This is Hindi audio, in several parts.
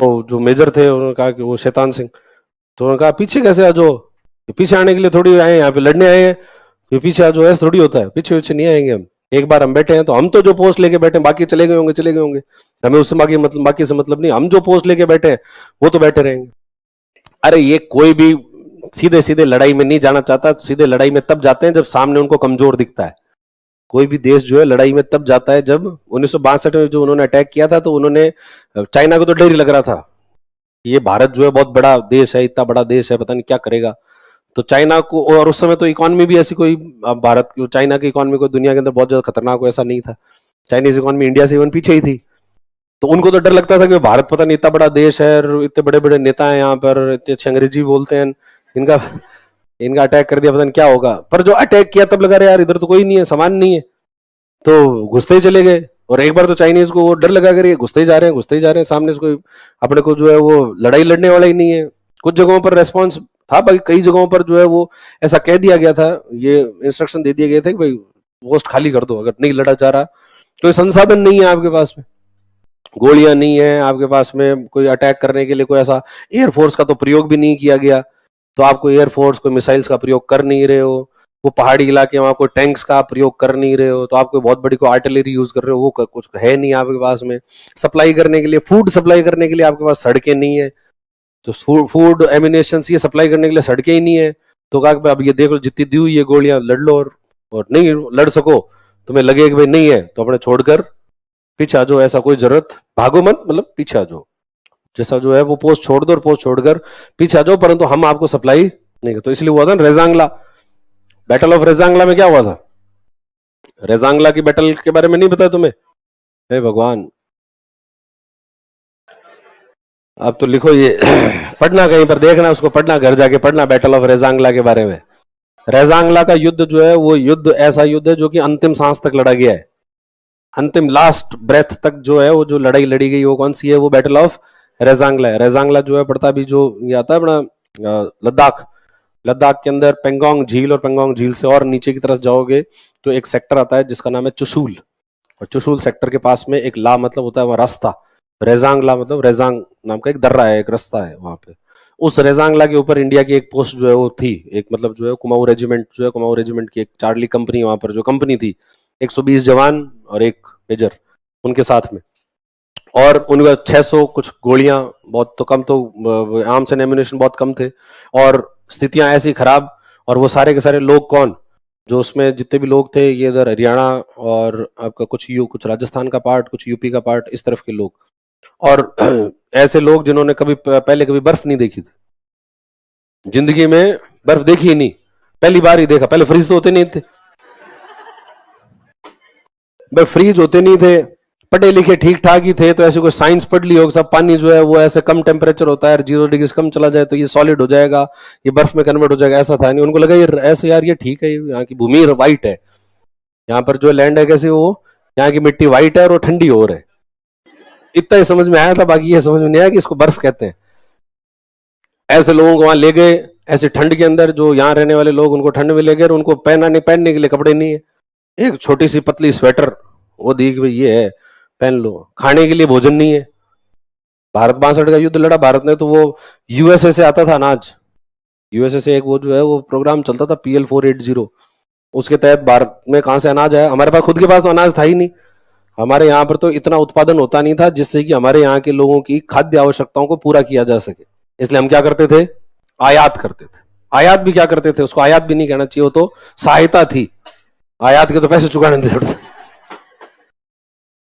वो जो मेजर थे उन्होंने कहा कि वो शैतान सिंह, तो उन्होंने कहा पीछे कैसे आ जाओ, पीछे आने के लिए थोड़ी आए, यहाँ पे लड़ने आए हैं, ये पीछे आ जाओ, ऐसा थोड़ी होता है, पीछे पीछे नहीं आएंगे हम, एक बार हम बैठे हैं तो हम तो जो पोस्ट लेके बैठे हैं, बाकी चले गए होंगे चले गए होंगे, हमें उससे बाकी से मतलब नहीं, हम जो पोस्ट लेके बैठे हैं वो तो बैठे रहेंगे। अरे ये कोई भी सीधे सीधे लड़ाई में नहीं जाना चाहता, सीधे लड़ाई में तब जाते हैं जब सामने उनको कमजोर दिखता है। कोई भी देश जो है लड़ाई में तब जाता है जब 1962 में जो उन्होंने अटैक किया था, तो उन्होंने चाइना को तो डर ही लग रहा था, ये भारत जो है बहुत बड़ा देश है, इतना बड़ा देश है, पता नहीं क्या करेगा, तो चाइना को, और उस समय तो इकोनॉमी भी ऐसी कोई, भारत की चाइना की इकोनॉमी कोई दुनिया के अंदर बहुत ज्यादा खतरनाक हो ऐसा नहीं था, चाइनीज इकोनॉमी इंडिया से इवन पीछे ही थी, तो उनको तो डर लगता था कि भारत पता नहीं इतना बड़ा देश है, इतने बड़े बड़े नेता हैं यहाँ पर, इतने अच्छे अंग्रेजी बोलते हैं, इनका इनका अटैक कर दिया पता नहीं क्या होगा। पर जो अटैक किया तब लगा रहा यार इधर तो कोई नहीं है, सामान नहीं है, तो घुसते ही चले गए, और एक बार तो चाइनीज को वो डर लगा कर घुसते ही जा रहे हैं घुसते ही जा रहे हैं, सामने से कोई अपने को जो है वो लड़ाई लड़ने वाला ही नहीं है। कुछ जगहों पर रेस्पॉन्स था, बाकी कई जगहों पर जो है वो ऐसा कह दिया गया था, ये इंस्ट्रक्शन दे दिए गए थे कि भाई पोस्ट खाली कर दो, अगर नहीं लड़ा जा रहा, कोई संसाधन नहीं है आपके पास में, गोलियां नहीं है आपके पास में, कोई अटैक करने के लिए कोई ऐसा एयरफोर्स का तो प्रयोग भी नहीं किया गया, तो आपको एयरफोर्स कोई मिसाइल्स का प्रयोग कर नहीं रहे हो, वो पहाड़ी इलाके वहां कोई टैंक्स का प्रयोग कर नहीं रहे हो, तो आप कोई बहुत बड़ी कोई आर्टिलरी यूज कर रहे हो, वो कुछ है नहीं आपके पास में, सप्लाई करने के लिए, फूड सप्लाई करने के लिए आपके पास सड़कें नहीं है, तो फूड एमिनेशन ये सप्लाई करने के लिए सड़कें ही नहीं है, तो कहा अब ये देख लो जितनी दी हुई ये गोलियां लड़ लो, और नहीं लड़ सको, तुम्हें लगे कि भाई नहीं है तो अपने छोड़कर पीछे आ जाओ, ऐसा कोई जरूरत भागो मत, मतलब पीछे आ जाओ, जैसा जो है वो पोस्ट छोड़ दो और पोस्ट छोड़कर पीछे आ जाओ, परंतु हम आपको सप्लाई नहीं कर, तो इसलिए हुआ था रेजांगला, बैटल ऑफ रेजांगला में क्या हुआ था, रेजांगला की बैटल के बारे में नहीं पता तुम्हें? हे भगवान, अब तो लिखो ये पढ़ना कहीं पर, देखना उसको, पढ़ना घर जाके पढ़ना बैटल ऑफ रेजांगला के बारे में। रेजांगला का युद्ध जो है वो युद्ध ऐसा युद्ध है जो कि अंतिम सांस तक लड़ा गया है, अंतिम लास्ट ब्रेथ तक जो है वो जो लड़ाई लड़ी गई वो कौन सी है, वो बैटल ऑफ रेजांगला है। रेजांगला जो है पड़ता भी जो ये आता है अपना लद्दाख, लद्दाख के अंदर पेंगोंग झील, और पेंगोंग झील से और नीचे की तरफ जाओगे तो एक सेक्टर आता है जिसका नाम है चुशूल, और चुशूल सेक्टर के पास में एक ला मतलब होता है वहां रास्ता, रेजांगला मतलब रेजांग नाम का एक दर्रा है, एक रास्ता है वहां पे, उस रेजांगला के ऊपर इंडिया की एक पोस्ट जो है वो थी, एक मतलब जो है कुमाऊं रेजिमेंट जो है, कुमाऊं रेजिमेंट की एक चार्ली कंपनी, वहां पर जो कंपनी थी 120 जवान और एक मेजर उनके साथ में, और उनका 600 कुछ गोलियां, बहुत तो कम, तो आर्म्स एंड एम्यूनिशन बहुत कम थे, और स्थितियां ऐसी खराब, और वो सारे के सारे लोग कौन, जो उसमें जितने भी लोग थे, ये इधर हरियाणा और आपका कुछ राजस्थान का पार्ट, कुछ यूपी का पार्ट, इस तरफ के लोग, और ऐसे लोग जिन्होंने कभी पहले कभी बर्फ नहीं देखी थी जिंदगी में, बर्फ देखी ही नहीं, पहली बार ही देखा, पहले फ्रीज तो होते नहीं थे, फ्रीज होते नहीं थे, पढ़े लिखे ठीक ठाक ही थे, तो ऐसे कोई साइंस पढ़ ली होगी, सब पानी जो है वो ऐसे कम टेम्परेचर होता है, 0 डिग्री से कम चला जाए तो ये सॉलिड हो जाएगा, ये बर्फ में कन्वर्ट हो जाएगा, ऐसा था नहीं, उनको लगा ये ऐसे यार ये ठीक है, यहाँ की भूमि व्हाइट है, यहाँ पर जो लैंड है कैसे, वो यहाँ की मिट्टी व्हाइट है और वो ठंडी हो रही है, इतना ही समझ में आया था, बाकी ये समझ में नहीं आया कि इसको बर्फ कहते हैं। ऐसे लोगों को वहां ले गए, ऐसे ठंड के अंदर, जो यहाँ रहने वाले लोग उनको ठंड में ले गए, उनको पहनने के लिए कपड़े नहीं है, एक छोटी सी पतली स्वेटर वो दी कि भाई ये है पहन लो, खाने के लिए भोजन नहीं है, भारत 62 का युद्ध लड़ा भारत ने, तो वो यूएसए से आता था अनाज, यूएसए से एक वो जो है वो प्रोग्राम चलता था PL480, उसके तहत भारत में कहां से अनाज आया, हमारे पास खुद के पास तो अनाज था ही नहीं, हमारे यहाँ पर तो इतना उत्पादन होता नहीं था जिससे कि हमारे यहाँ के लोगों की खाद्य आवश्यकताओं को पूरा किया जा सके, इसलिए हम क्या करते थे, आयात करते थे, आयात भी क्या करते थे, उसको आयात भी नहीं कहना चाहिए, वो तो सहायता थी, आयात के तो पैसे चुकाने नहीं पड़ते,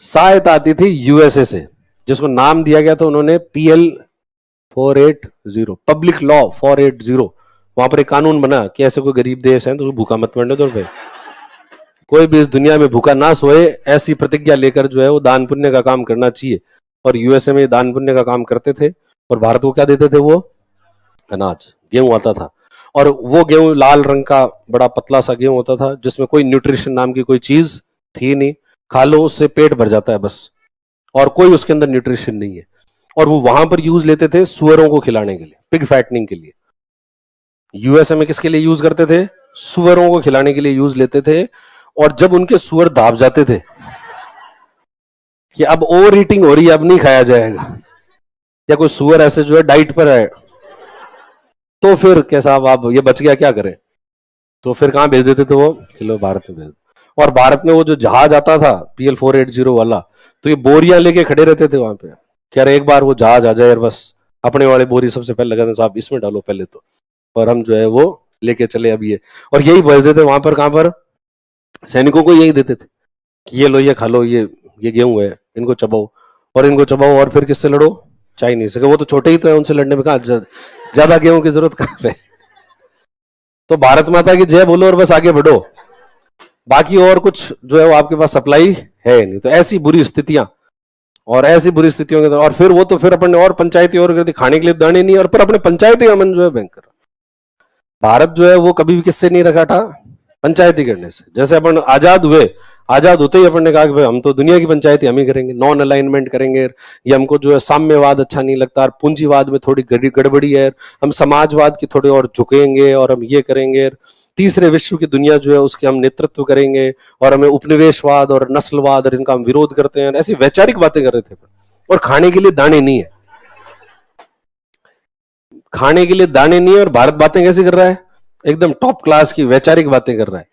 सहायता आती थी यूएसए से, जिसको नाम दिया गया था उन्होंने PL480, पब्लिक लॉ 480, वहां पर एक कानून बना कि ऐसे कोई गरीब देश है तो भूखा मत मरने दो भाई, कोई भी इस दुनिया में भूखा ना सोए, ऐसी प्रतिज्ञा लेकर जो है वो दान पुण्य का काम करना चाहिए, और यूएसए में दान पुण्य का काम करते थे, और भारत को क्या देते थे, वो अनाज, गेहूं आता था, और वो गेहूं लाल रंग का बड़ा पतला सा गेहूं होता था जिसमें कोई न्यूट्रिशन नाम की कोई चीज थी नहीं, खा लो उससे पेट भर जाता है बस, और कोई उसके अंदर न्यूट्रिशन नहीं है, और वो वहां पर यूज लेते थे सुअरों को खिलाने के लिए, पिग फैटनिंग के लिए, यूएसए में किसके लिए यूज करते थे, सुअरों को खिलाने के लिए यूज लेते थे, और जब उनके सुअर दाब जाते थे कि अब ओवर ईटिंग हो रही है, अब नहीं खाया जाएगा, या कोई सुअर ऐसे जो है डाइट पर है, तो फिर क्या साहब आप ये बच गया क्या करें, तो फिर कहाँ भेज देते थे वो, किलो भारत में भेज। और भारत में वो जो जहाज आता था PL480 वाला, तो ये बोरियां लेके खड़े रहते थे वहां पे, कह रहे एक बार वो जहाज आ जाए यार बस, अपने वाले बोरी सबसे पहले लगाते साहब इसमें डालो पहले तो, और हम जो है वो लेके चले अब ये, और यही भेज देते वहां पर, कहां पर, सैनिकों को यही देते थे कि ये लो ये खा लो, ये गेहूं है, इनको चबाओ, और इनको चबाओ, और फिर किससे लड़ो, चाइनीज से, वो तो छोटे ही तो है, उनसे लड़ने में कहा ज्यादा गेहूं की जरूरत कहां पे। तो भारत माता की जय बोलो और बस आगे बढ़ो, बाकी और कुछ जो है वो आपके पास सप्लाई है नहीं। तो ऐसी बुरी स्थितियां, और ऐसी बुरी स्थितियों के और फिर वो तो फिर अपन ने और पंचायती और कर दी, खाने के लिए दाने नहीं, और फिर अपने पंचायती अमन जो है भयंकर। भारत जो है वो कभी भी किससे नहीं रखा था, पंचायती करने से। जैसे अपन आजाद हुए, आजाद होते ही अपन ने कहा कि भाई हम तो दुनिया की पंचायती हम ही करेंगे, नॉन अलाइनमेंट करेंगे, ये हमको जो है साम्यवाद अच्छा नहीं लगता, और पूंजीवाद में थोड़ी गड़बड़ी है, हम समाजवाद की थोड़े और झुकेंगे, और हम ये करेंगे, तीसरे विश्व की दुनिया जो है उसके हम नेतृत्व करेंगे, और हमें उपनिवेशवाद और नस्लवाद और इनका हम विरोध करते हैं, ऐसी वैचारिक बातें कर रहे थे। और खाने के लिए दाने नहीं है, खाने के लिए दाने नहीं है, और भारत बातें कैसे कर रहा है, एकदम टॉप क्लास की वैचारिक बातें कर रहा है।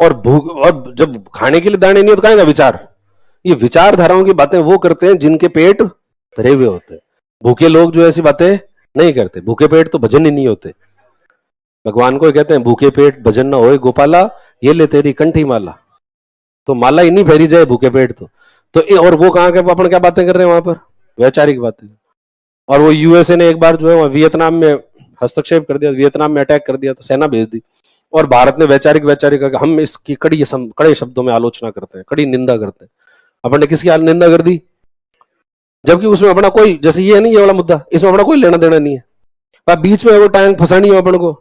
और भूख, और जब खाने के लिए दाने नहीं है तो कहेगा विचार, ये विचारधाराओं की बातें वो करते हैं जिनके पेट भरे हुए होते हैं। भूखे लोग जो ऐसी बातें नहीं करते, भूखे पेट तो भजन ही नहीं होते। भगवान को कहते हैं भूखे पेट भजन ना होए गोपाला, ये ले तेरी कंठी माला, तो माला ही नहीं फेरी जाए भूखे पेट तो और वो कहाँ के अपन क्या बातें कर रहे हैं वहां पर, वैचारिक बातें। और वो यूएसए ने एक बार जो है वहां वियतनाम में हस्तक्षेप कर दिया, वियतनाम में अटैक कर दिया, तो सेना भेज दी, और भारत ने वैचारिक वैचारिक हम इसकी कड़े शब्दों में आलोचना करते हैं, कड़ी निंदा करते हैं। अपन ने किसकी निंदा कर दी, जबकि उसमें अपना कोई, जैसे ये नहीं, ये वाला मुद्दा इसमें अपना कोई लेना देना नहीं है, पर बीच में वो टैंक फंसानी हो अपन को,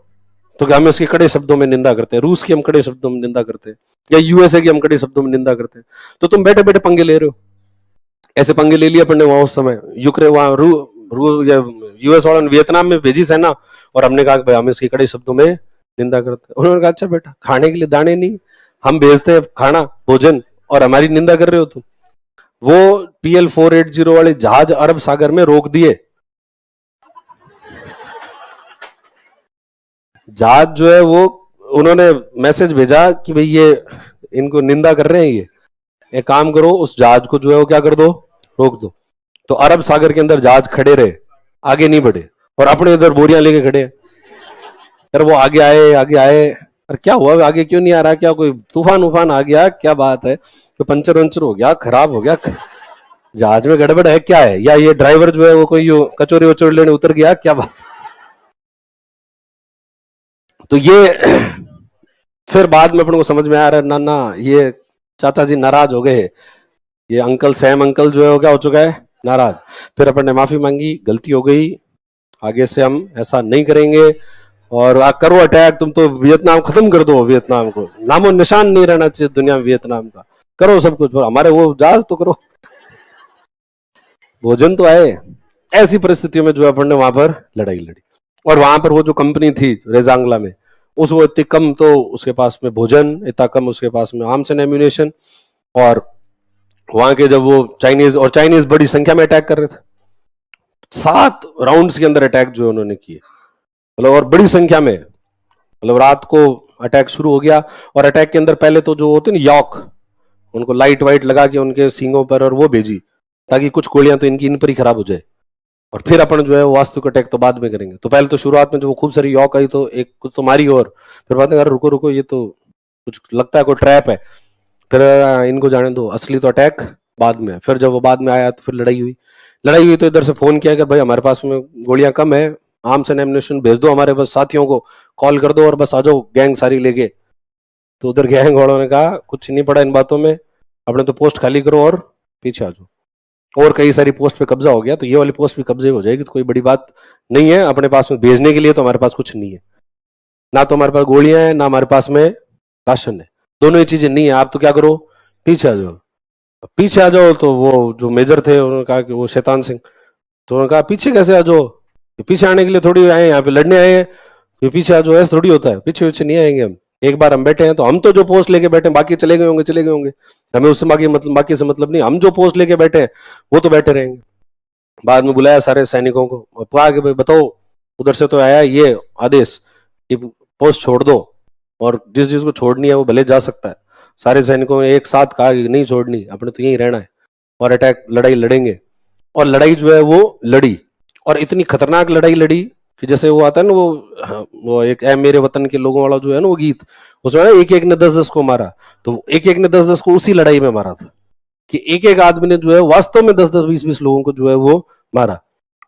तो क्या हम इसकी कड़े शब्दों में निंदा करते हैं, रूस की हम कड़े शब्दों में निंदा करते हैं, या यूएसए की हम कड़े शब्दों में निंदा करते हैं। तो तुम बैठे बैठे पंगे ले रहे हो, ऐसे पंगे ले लिए अपन ने वहां उस समय, यूक्रेन वहां या यूएस वालों ने वियतनाम में भेजी सेना, और हमने कहा कि भाई हम इसकी कड़े शब्दों में निंदा करते हैं। उन्होंने कहा अच्छा बेटा, खाने के लिए दाने नहीं, हम भेजते हैं खाना भोजन, और हमारी निंदा कर रहे हो तुम। वो PL480 वाले जहाज अरब सागर में रोक दिए, जहाज जो है वो, उन्होंने मैसेज भेजा कि भाई ये इनको निंदा कर रहे हैं, ये एक काम करो उस जहाज को जो है वो क्या कर दो, रोक दो। तो अरब सागर के अंदर जहाज खड़े रहे, आगे नहीं बढ़े, और अपने इधर बोरियां लेके खड़े हैं। फिर वो आगे आए, आगे आए, और क्या हुआ आगे क्यों नहीं आ रहा, क्या कोई तूफान उफान आ गया, क्या बात है, तो पंचर वंचर हो गया, खराब हो गया, जहाज में गड़बड़ है क्या है, या ये ड्राइवर जो है वो कोई कचोरी वचोरी लेने उतर गया, क्या बात। तो ये फिर बाद में अपन को समझ में आ रहा है, ना ना ये चाचा जी नाराज हो गए, ये अंकल सैम अंकल जो है वो क्या हो चुका है, नाराज। फिर अपन ने माफी मांगी, गलती हो गई, आगे से हम ऐसा नहीं करेंगे, और करो अटैक, तुम तो वियतनाम खत्म कर दो, वियतनाम को नामो निशान नहीं रहना चाहिए दुनिया में वियतनाम का, करो सब कुछ, हमारे वो जहाज तो करो, भोजन तो आए। ऐसी परिस्थितियों में जो अपन ने वहां पर लड़ाई लड़ी, और वहां पर वो जो कंपनी थी रेजांगला में, उस वो इतनी कम, तो उसके पास में भोजन इतना कम, उसके पास में आर्म्स एंड एम्यूनेशन, और वहां के जब वो चाइनीज, और चाइनीज बड़ी संख्या में अटैक कर रहे थे, 7 राउंड्स के अंदर अटैक जो उन्होंने किए, मतलब और बड़ी संख्या में, मतलब रात को अटैक शुरू हो गया। और अटैक के अंदर पहले तो जो होते ना यॉक, उनको लाइट वाइट लगा के उनके सींगों पर, और वो भेजी ताकि कुछ गोलियां तो इनकी इन पर ही खराब हो जाए, और फिर अपन जो है वास्तविक अटैक तो बाद में करेंगे। तो पहले तो शुरुआत में जो खूब सारी यॉक आई, तो एक कुछ तो मारी, और फिर बात कर रुको रुको, ये तो कुछ लगता है कोई ट्रैप है, फिर इनको जाने दो, असली तो अटैक बाद में। फिर जब वो बाद में आया तो फिर लड़ाई हुई, लड़ाई हुई तो इधर से फोन किया कि भाई हमारे पास में गोलियां कम है, आर्म्स एंड एम्यूनेशन भेज दो, हमारे बस साथियों को कॉल कर दो और बस आ जाओ गैंग सारी लेके। तो उधर गैंग वालों ने कहा कुछ नहीं पड़ा इन बातों में, अपने तो पोस्ट खाली करो और पीछे आ जाओ। और कई सारी पोस्ट पे कब्जा हो गया, तो ये वाली पोस्ट भी कब्जे हो जाएगी, तो कोई बड़ी बात नहीं है, अपने पास में भेजने के लिए तो हमारे पास कुछ नहीं है, ना तो हमारे पास गोलियां हैं, ना हमारे पास में राशन है, दोनों ही चीजें नहीं है। आप तो क्या करो, पीछे आ जाओ, पीछे आ जाओ। तो वो जो मेजर थे उन्होंने कहा कि वो शैतान सिंह, तो उन्होंने कहा पीछे कैसे आ जाओ, पीछे आने के लिए थोड़ी आए, यहाँ पे लड़ने आए हैं, ये पीछे आ जाओ, ऐसा थोड़ी होता है, पीछे पीछे नहीं आएंगे हम, एक बार हम बैठे हैं तो हम तो जो पोस्ट लेके बैठे हैं, बाकी चले गए होंगे, चले गए होंगे, हमें उससे बाकी से मतलब नहीं, हम जो पोस्ट लेके बैठे हैं वो तो बैठे रहेंगे। बाद में बुलाया सारे सैनिकों को और कहा कि भाई बताओ, उधर से तो आया ये आदेश कि पोस्ट छोड़ दो, और जिस जिसको छोड़नी है वो भले जा सकता है। सारे सैनिकों ने एक साथ कहा कि नहीं छोड़नी, अपने तो यहीं रहना है और अटैक लड़ाई लड़ेंगे। और लड़ाई जो है वो लड़ी, और इतनी खतरनाक लड़ाई लड़ी कि जैसे वो आता है ना, वो हाँ, वो एक ऐ मेरे वतन के लोगों वाला जो है ना वो गीत, उसमें ना एक एक ने 10-10 को मारा, तो एक एक ने 10-10 को उसी लड़ाई में मारा था कि एक एक आदमी ने जो है वास्तव में 10-10 20-20 लोगों को जो है वो मारा।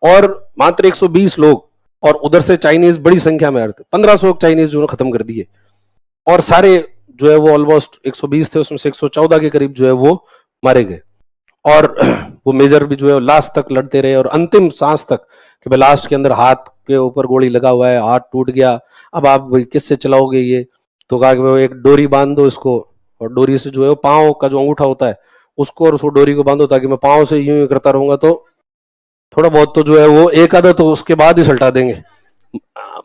और मात्र 120 लोग, और उधर से चाइनीज बड़ी संख्या में आ रहे थे, 1500 चाइनीज जो है खत्म कर दिए। और सारे जो है वो ऑलमोस्ट 120 थे, उसमें से 114 के करीब जो है वो मारे गए। और वो मेजर भी जो है लास्ट तक लड़ते रहे, और अंतिम सांस तक, कि भाई लास्ट के अंदर हाथ के ऊपर गोली लगा हुआ है, हाथ टूट गया, अब आप भाई किससे चलाओगे ये? तो कहा कि भाई एक डोरी बांध दो इसको, और डोरी से जो है वो पाँव का जो अंगूठा होता है उसको, और उसको डोरी को बांधो, ताकि मैं पाँव से यूं ही करता रहूंगा तो थोड़ा बहुत तो जो है वो एक आधा तो उसके बाद ही सल्टा देंगे,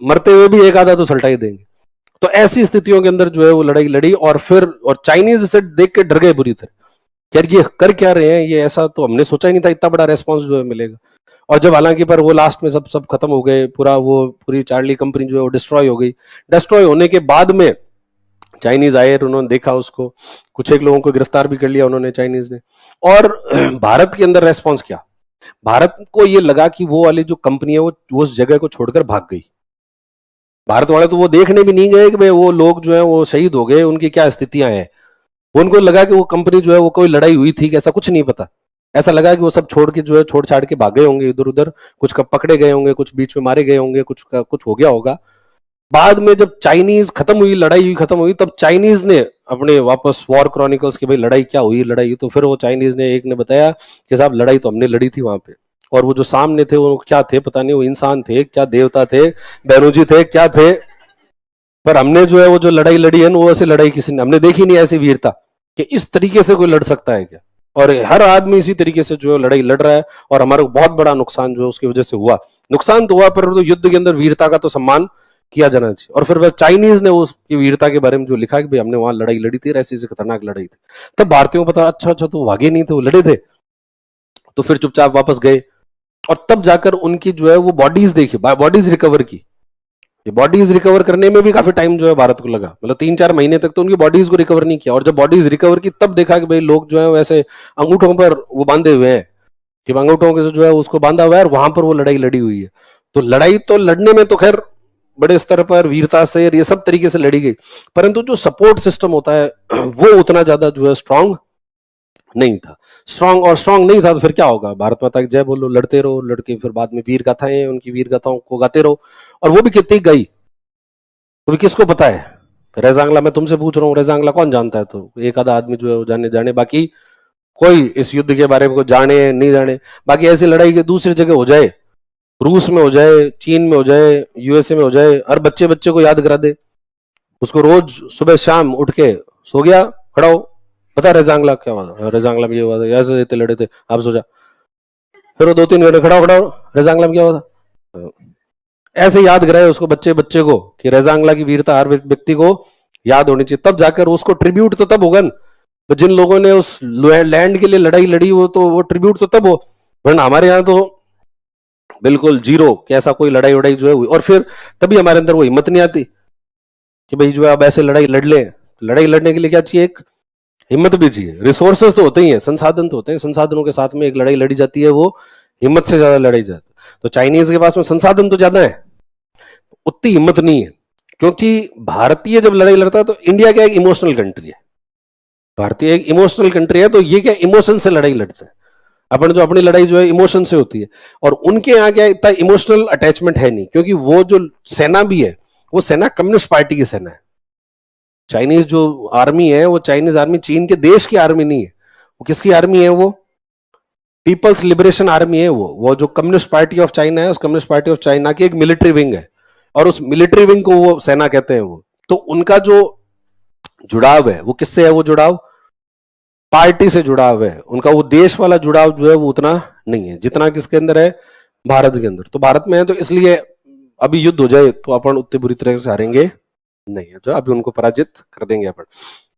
मरते हुए भी एक आधा तो सल्टा ही देंगे। तो ऐसी स्थितियों के अंदर जो है वो लड़ाई लड़ी, और फिर और चाइनीज से देख के डर गए बुरी तरह, यार ये कर क्या रहे हैं, ये ऐसा तो हमने सोचा ही नहीं था इतना बड़ा रेस्पॉन्स जो है मिलेगा। और जब हालांकि पर वो लास्ट में सब सब खत्म हो गए, पूरा वो पूरी चार्ली कंपनी जो है वो डिस्ट्रॉय हो गई। डिस्ट्रॉय होने के बाद में चाइनीज आए और उन्होंने देखा उसको, कुछ एक लोगों को गिरफ्तार भी कर लिया उन्होंने चाइनीज ने। और भारत के अंदर रेस्पॉन्स क्या? भारत को ये लगा कि वो वाली जो कंपनी है वो उस जगह को छोड़कर भाग गई। भारत वाले तो वो देखने भी नहीं गए कि भाई वो लोग जो है वो शहीद हो गए, उनकी क्या स्थितियां हैं। उनको लगा कि वो कंपनी जो है वो कोई लड़ाई हुई थी, ऐसा कुछ नहीं पता। ऐसा लगा कि वो सब छोड़ के जो है छोड़ छाड़ के भागे होंगे इधर उधर, कुछ कब पकड़े गए होंगे, कुछ बीच में मारे गए होंगे, कुछ हो गया होगा। बाद में जब चाइनीज खत्म हुई, लड़ाई हुई खत्म हुई, तब चाइनीज ने अपने वापस वॉर क्रॉनिकल्स की भाई लड़ाई क्या हुई, लड़ाई हुई, तो फिर वो चाइनीज ने एक ने बताया कि साहब लड़ाई तो हमने लड़ी थी वहां पे, और वो जो सामने थे वो क्या थे पता नहीं, वो इंसान थे क्या, देवता थे, बैनर्जी थे क्या थे, पर हमने जो है वो जो लड़ाई लड़ी है ना, वो ऐसी लड़ाई किसी ने हमने देखी नहीं, ऐसी वीरता कि इस तरीके से कोई लड़ सकता है क्या। और हर आदमी इसी तरीके से जो है लड़ाई लड़ रहा है, और हमारा बहुत बड़ा नुकसान जो है उसकी वजह से हुआ। नुकसान तो हुआ, पर तो युद्ध के अंदर वीरता का तो सम्मान किया जाना चाहिए। और फिर बस चाइनीज ने उसकी वीरता के बारे में जो लिखा कि भाई हमने वहां लड़ाई लड़ी थी, ऐसी खतरनाक लड़ाई थी, तब भारतीयों को पता, अच्छा अच्छा तो भागे नहीं थे, वो लड़े थे। तो फिर चुपचाप वापस गए, और तब जाकर उनकी जो है वो बॉडीज देखी, बॉडीज रिकवर की। ये बॉडीज रिकवर करने में भी काफी टाइम जो है भारत को लगा, मतलब 3-4 महीने तक तो उनकी बॉडीज को रिकवर नहीं किया। और जब बॉडीज रिकवर की तब देखा कि भाई लोग जो है वैसे अंगूठों पर वो बांधे हुए हैं, कि अंगूठों के जो है उसको बांधा हुआ है, और वहां पर वो लड़ाई लड़ी हुई है। तो लड़ाई तो लड़ने में तो खैर बड़े स्तर पर वीरता से ये सब तरीके से लड़ी गई, परंतु जो सपोर्ट सिस्टम होता है वो उतना ज्यादा जो है स्ट्रांग नहीं था। स्ट्रांग और स्ट्रांग नहीं था, तो फिर क्या होगा, भारत माता की जय बोलो, लड़ते रहो, लड़के फिर बाद में वीर गाथाएं, उनकी वीर गाथाओं को गाते रहो। और वो भी कितनी गई तो किसको पता है। रेजांगला मैं तुमसे पूछ रहा हूँ, रेजांगला कौन जानता है? तो एक आधा आदमी जो है वो जाने जाने, बाकी कोई इस युद्ध के बारे में को जाने नहीं जाने। बाकी ऐसी लड़ाई की दूसरी जगह हो जाए, रूस में हो जाए, चीन में हो जाए, यूएसए में हो जाए, हर बच्चे बच्चे को याद करा दे, उसको रोज सुबह शाम उठ के सो गया खड़ा हो, बता रेजांगला क्या हुआ, रेजांगला में ये हुआ था, ऐसे थे लड़े थे, आप सो जा। फिर वो 2-3 घंटे खड़ा हो, रेजांगला में क्या हुआ था, ऐसे याद कराए उसको, बच्चे बच्चे को, कि रेजांगला की वीरता हर व्यक्ति को याद होनी चाहिए। तब जाकर उसको ट्रिब्यूट तो तब होगा, तो जिन लोगों ने उस लैंड के लिए लड़ाई लड़ी वो तो वो ट्रिब्यूट तो तब हो, वरना हमारे यहाँ तो बिल्कुल जीरो कि ऐसा कोई लड़ाई वड़ाई जो है हुई। और फिर तभी हमारे अंदर वो हिम्मत नहीं आती कि भाई जो है अब ऐसे लड़ाई लड़ ले। लड़ाई लड़ने के लिए क्या चाहिए, एक हिम्मत भी चाहिए, रिसोर्सेस तो होते ही हैं, संसाधन तो होते हैं, संसाधनों के साथ में एक लड़ाई लड़ी जाती है, वो हिम्मत से ज्यादा लड़ी जाती है। तो चाइनीज के पास में संसाधन तो ज्यादा है, उतनी हिम्मत नहीं है। क्योंकि भारतीय जब लड़ाई लड़ता है तो इंडिया क्या एक इमोशनल कंट्री है, भारतीय एक इमोशनल कंट्री है, तो ये क्या इमोशन से लड़ाई लड़ते हैं। अपन जो अपनी लड़ाई जो है इमोशन से होती है, और उनके यहाँ क्या इतना इमोशनल अटैचमेंट है नहीं, क्योंकि वो जो सेना भी है वो सेना कम्युनिस्ट पार्टी की सेना है। चाइनीज जो आर्मी है वो चाइनीज आर्मी चीन के देश की आर्मी नहीं है, वो किसकी आर्मी है, वो पीपल्स लिबरेशन आर्मी है। वो जो कम्युनिस्ट पार्टी ऑफ चाइना है, उस कम्युनिस्ट पार्टी ऑफ चाइना की एक मिलिट्री विंग है, और उस मिलिट्री विंग को वो सेना कहते हैं। वो तो उनका जो जुड़ाव है वो किससे है, वो जुड़ाव पार्टी से जुड़ाव है उनका, वो देश वाला जुड़ाव जो है वो उतना नहीं है जितना किसके अंदर है, भारत के अंदर। तो भारत में है, तो इसलिए अभी युद्ध हो जाए तो अपन उतनी बुरी तरह से हारेंगे नहीं है, जो अभी उनको पराजित कर देंगे अपन।